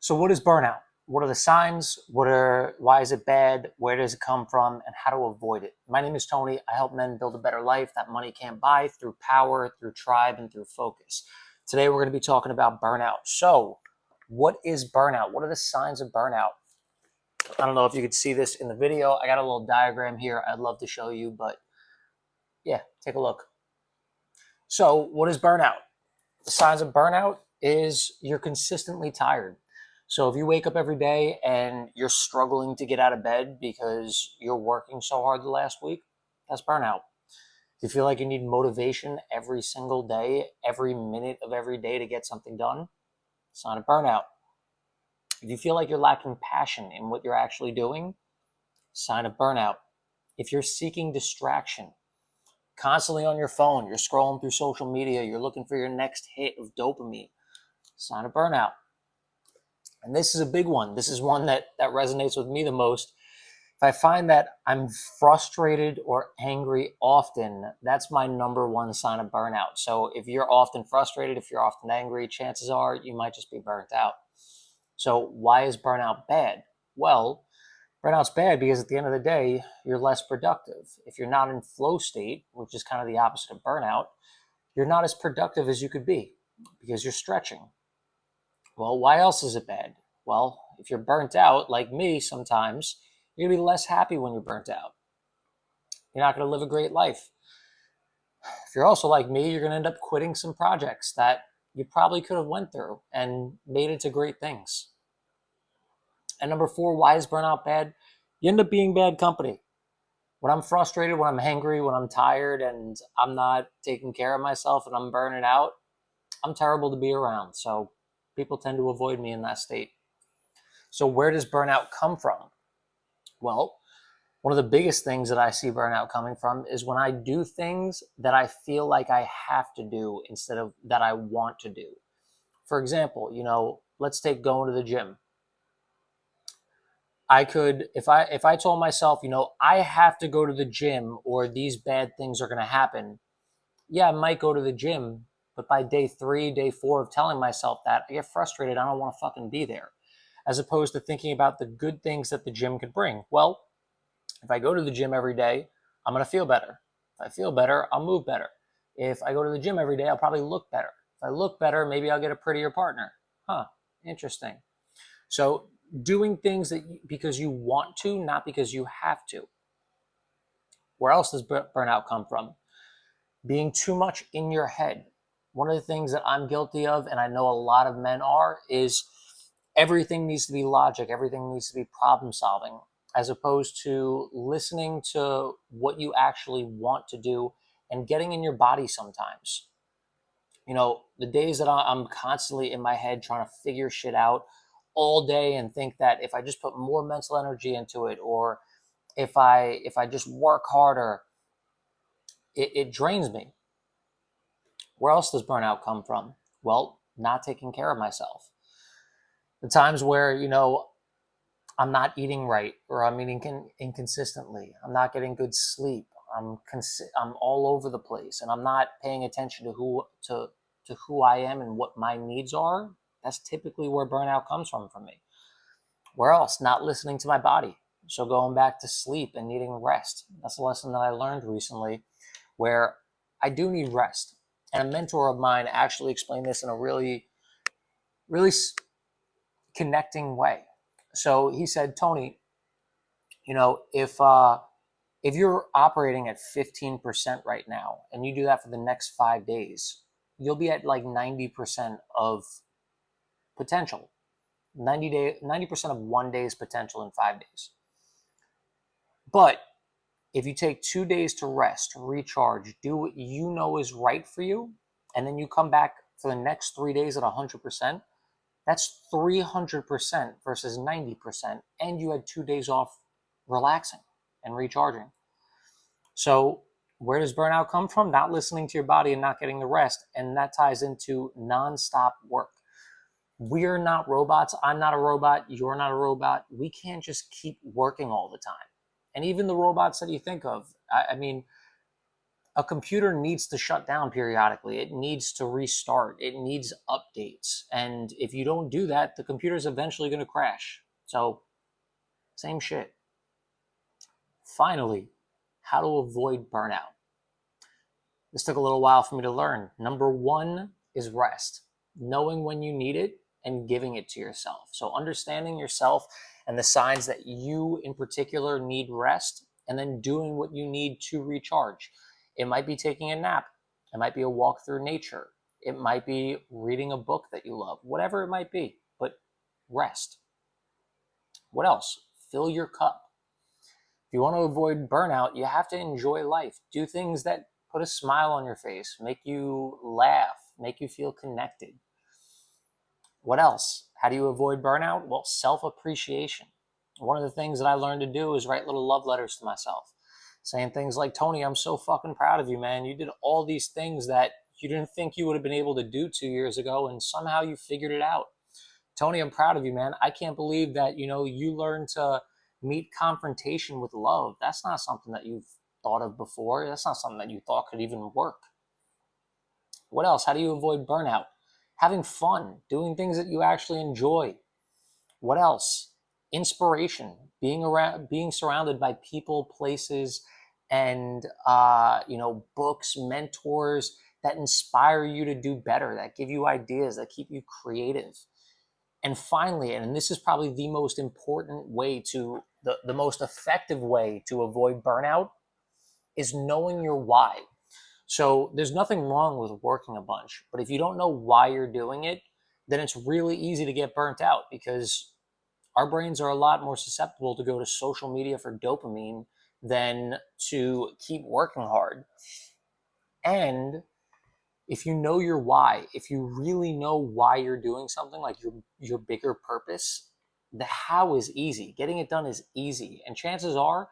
So what is burnout? What are the signs? Why is it bad? Where does it come from? And how to avoid it? My name is Tony. I help men build a better life that money can't buy through power, through tribe, and through focus. Today we're going to be talking about burnout. So what is burnout? What are the signs of burnout? I don't know if you could see this in the video. I got a little diagram here I'd love to show you, but yeah, take a look. So what is burnout? The signs of burnout is you're consistently tired. So if you wake up every day and you're struggling to get out of bed because you're working so hard the last week, that's burnout. If you feel like you need motivation every single day, every minute of every day to get something done, sign of burnout. If you feel like you're lacking passion in what you're actually doing, sign of burnout. If you're seeking distraction, constantly on your phone, you're scrolling through social media, you're looking for your next hit of dopamine, sign of burnout. And this is a big one. This is one that resonates with me the most. If I find that I'm frustrated or angry often, that's my number one sign of burnout. So if you're often frustrated, if you're often angry, chances are you might just be burnt out. So why is burnout bad? Well, burnout's bad because at the end of the day, you're less productive. If you're not in flow state, which is kind of the opposite of burnout, you're not as productive as you could be because you're stretching. Well, why else is it bad? Well, if you're burnt out, like me sometimes, you're going to be less happy when you're burnt out. You're not going to live a great life. If you're also like me, you're going to end up quitting some projects that you probably could have went through and made into great things. And number 4, why is burnout bad? You end up being bad company. When I'm frustrated, when I'm angry, when I'm tired and I'm not taking care of myself and I'm burning out, I'm terrible to be around. So people tend to avoid me in that state. So where does burnout come from? Well, one of the biggest things that I see burnout coming from is when I do things that I feel like I have to do instead of that I want to do. For example, let's take going to the gym. I could, if I told myself, I have to go to the gym or these bad things are going to happen. Yeah, I might go to the gym, but by day 3, day 4 of telling myself that, I get frustrated. I don't want to fucking be there. As opposed to thinking about the good things that the gym could bring. Well, if I go to the gym every day, I'm going to feel better. If I feel better, I'll move better. If I go to the gym every day, I'll probably look better. If I look better, maybe I'll get a prettier partner. Interesting. So doing things because you want to, not because you have to. Where else does burnout come from? Being too much in your head. One of the things that I'm guilty of, and I know a lot of men are, is everything needs to be logic. Everything needs to be problem solving, as opposed to listening to what you actually want to do and getting in your body sometimes. The days that I'm constantly in my head trying to figure shit out all day and think that if I just put more mental energy into it, or if I just work harder, it drains me. Where else does burnout come from? Well, not taking care of myself. The times where, I'm not eating right, or I'm eating inconsistently. I'm not getting good sleep. I'm all over the place, and I'm not paying attention to who I am and what my needs are. That's typically where burnout comes from for me. Where else? Not listening to my body. So going back to sleep and needing rest. That's a lesson that I learned recently, where I do need rest. And a mentor of mine actually explained this in a really, really connecting way. So he said, Tony, if you're operating at 15% right now and you do that for the next 5 days, you'll be at like 90% of potential. 90% of one day's potential in 5 days. But if you take 2 days to rest, recharge, do what you know is right for you, and then you come back for the next 3 days at 100%, that's 300% versus 90%. And you had 2 days off relaxing and recharging. So where does burnout come from? Not listening to your body and not getting the rest. And that ties into nonstop work. We're not robots. I'm not a robot. You're not a robot. We can't just keep working all the time. And even the robots that you think of, I mean, A computer needs to shut down periodically. It needs to restart. It needs updates. And if you don't do that, the computer's eventually going to crash. So, same shit. Finally, how to avoid burnout. This took a little while for me to learn. Number one is rest, knowing when you need it and giving it to yourself. So, understanding yourself and the signs that you in particular need rest, and then doing what you need to recharge. It might be taking a nap, it might be a walk through nature, it might be reading a book that you love, whatever it might be, but rest. What else? Fill your cup. If you want to avoid burnout, you have to enjoy life. Do things that put a smile on your face, make you laugh, make you feel connected. What else? How do you avoid burnout? Well, self-appreciation. One of the things that I learned to do is write little love letters to myself, saying things like, Tony, I'm so fucking proud of you, man. You did all these things that you didn't think you would have been able to do 2 years ago, and somehow you figured it out. Tony, I'm proud of you, man. I can't believe that, you learned to meet confrontation with love. That's not something that you've thought of before. That's not something that you thought could even work. What else? How do you avoid burnout? Having fun, doing things that you actually enjoy. What else? Inspiration, being surrounded by people, places, and books, mentors that inspire you to do better, that give you ideas, that keep you creative. And finally, and this is probably the most important way the most effective way to avoid burnout, is knowing your why. So there's nothing wrong with working a bunch, but if you don't know why you're doing it, then it's really easy to get burnt out, because our brains are a lot more susceptible to go to social media for dopamine than to keep working hard. And if you know your why, if you really know why you're doing something, like your bigger purpose, the how is easy. Getting it done is easy. And chances are,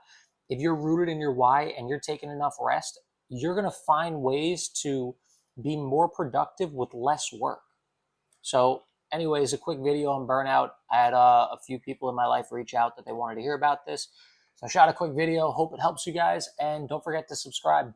if you're rooted in your why and you're taking enough rest, you're going to find ways to be more productive with less work. So anyways, a quick video on burnout. I had a few people in my life reach out that they wanted to hear about this. So I shot a quick video. Hope it helps you guys. And don't forget to subscribe.